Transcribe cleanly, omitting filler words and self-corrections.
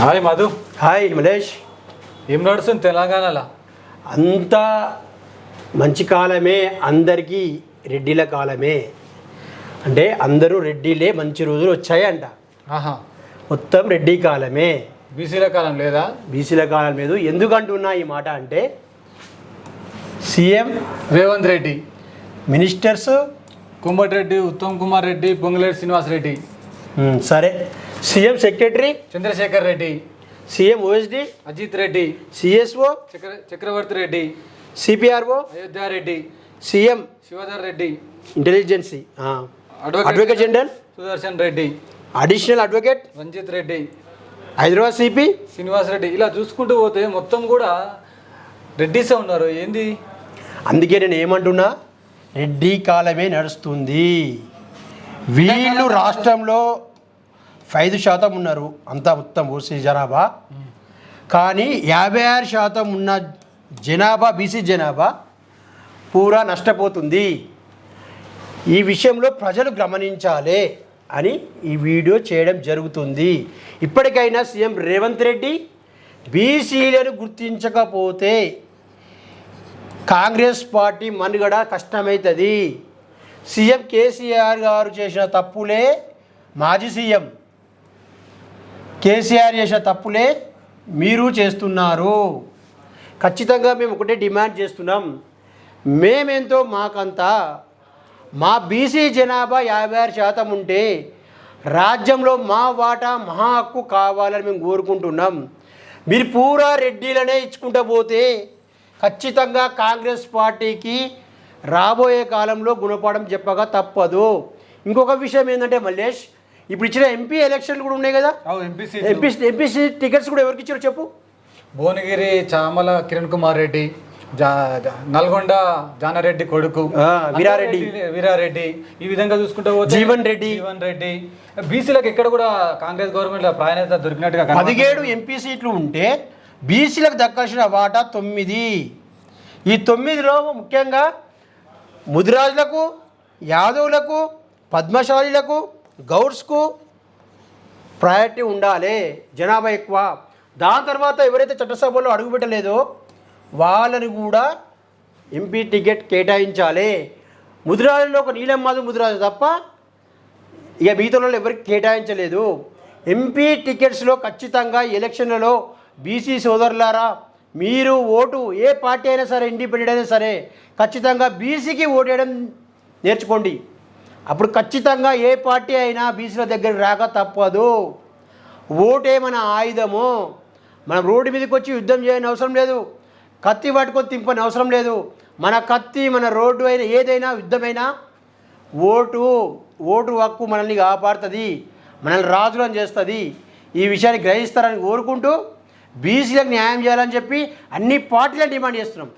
Hi Madhu. Hi Malesh. ఏం నడుస్తుంది తెలంగాణలో? అంతా మంచి కాలమే, అందరికీ రెడ్డిల కాలమే. అంటే అందరూ రెడ్డిలే, మంచి రోజులు వచ్చాయంట. ఆహా, మొత్తం రెడ్డి కాలమే, బీసీల కాలం లేదా? బీసీల కాలం లేదు. ఎందుకంటున్నా ఈ మాట అంటే సీఎం రేవంత్ రెడ్డి, మినిస్టర్స్ కోమటిరెడ్డి, ఉత్తమ్ కుమార్ రెడ్డి, పొంగులేటి శ్రీనివాస్ రెడ్డి, సరే, CM secretary Chandrasekhar Reddy, CM OSD Ajith Reddy, CSO Chakravarthy Reddy, CPRO Ayodhya Reddy, CM Shivadhar Reddy, intelligence advocate general Sudarshan Reddy, additional advocate Ranjith Reddy, Hyderabad CP Srinivas Reddy. ఇలా చూసుకుంటూ పోతే మొత్తం కూడా రెడ్డిసే ఉన్నారు. ఏంది? అందుకే నేను ఏమంటున్నా, రెడ్డి కాలమే నడుస్తుంది. వీళ్ళు రాష్ట్రంలో 5% ఉన్నారు, అంతా మొత్తం ఓసీ జనాభా. కానీ 56% ఉన్న జనాభా, బీసీ జనాభా పూరా నష్టపోతుంది. ఈ విషయంలో ప్రజలు గమనించాలి అని ఈ వీడియో చేయడం జరుగుతుంది. ఇప్పటికైనా సీఎం రేవంత్ రెడ్డి బీసీలను గుర్తించకపోతే కాంగ్రెస్ పార్టీ మనుగడ కష్టమవుతుంది. సీఎం కేసీఆర్ గారు చేసిన తప్పులే, మాజీ సీఎం కేసీఆర్ చేసిన తప్పులే మీరు చేస్తున్నారు. ఖచ్చితంగా మేము ఒకటే డిమాండ్ చేస్తున్నాం. మేమెంతో మాకంతా, మా బీసీ జనాభా 56% ఉంటే రాజ్యంలో మా వాటా, మా హక్కు కావాలని మేము కోరుకుంటున్నాం. మీరు పూరా రెడ్డిలనే ఇచ్చుకుంటూ పోతే ఖచ్చితంగా కాంగ్రెస్ పార్టీకి రాబోయే కాలంలో గుణపాఠం చెప్పగా తప్పదు. ఇంకొక విషయం ఏంటంటే మల్లేష్, ఇప్పుడు ఇచ్చిన ఎంపీ ఎలక్షన్లు కూడా ఉన్నాయి కదా, ఎంపీ టికెట్స్ కూడా ఎవరికి ఇచ్చారో చెప్పు. భువనగిరి చామల కిరణ్ కుమార్ రెడ్డి, నల్గొండ జానారెడ్డి కొడుకు వీరారెడ్డి, ఈ విధంగా చూసుకుంటే జీవన్ రెడ్డి. బీసీలకు ఎక్కడ కూడా కాంగ్రెస్ గవర్నమెంట్ ప్రాధాన్యత దొరికినట్టుగా 17 ఎంపీ సీట్లు ఉంటే బీసీలకు దక్కాల్సిన వాటా 9. ఈ 9లో ముఖ్యంగా ముదిరాజులకు, యాదవులకు, పద్మశాలీలకు, గౌడ్స్కు ప్రయారిటీ ఉండాలి. జనాభా ఎక్కువ. దాని తర్వాత ఎవరైతే చట్టసభలో అడుగుపెట్టలేదో వాళ్ళని కూడా ఎంపీ టికెట్ కేటాయించాలి. ముదిరాజులో ఒక నీలమ్మాధు ముదిరాజు తప్ప ఇక మిగతాలో ఎవరికి కేటాయించలేదు. ఎంపీ టికెట్స్లో ఖచ్చితంగా ఎలక్షన్లలో బీసీ సోదరులారా, మీరు ఓటు ఏ పార్టీ అయినా సరే, ఇండిపెండెంట్ అయినా సరే, ఖచ్చితంగా బీసీకి ఓటు వేయడం నేర్చుకోండి. అప్పుడు ఖచ్చితంగా ఏ పార్టీ అయినా బీసీల దగ్గర రాక తప్పదు. ఓటే మన ఆయుధము. మనం రోడ్డు మీదకి వచ్చి యుద్ధం చేయని అవసరం లేదు, కత్తి పట్టుకొని తింపని అవసరం లేదు. మన కత్తి, మన రోడ్డు అయినా ఏదైనా యుద్ధమైనా ఓటు హక్కు మనల్ని కాపాడుతుంది, మనల్ని రాజులను చేస్తుంది. ఈ విషయాన్ని గ్రహిస్తారని కోరుకుంటూ బీసీలకు న్యాయం చేయాలని చెప్పి అన్ని పార్టీలను డిమాండ్ చేస్తున్నాం.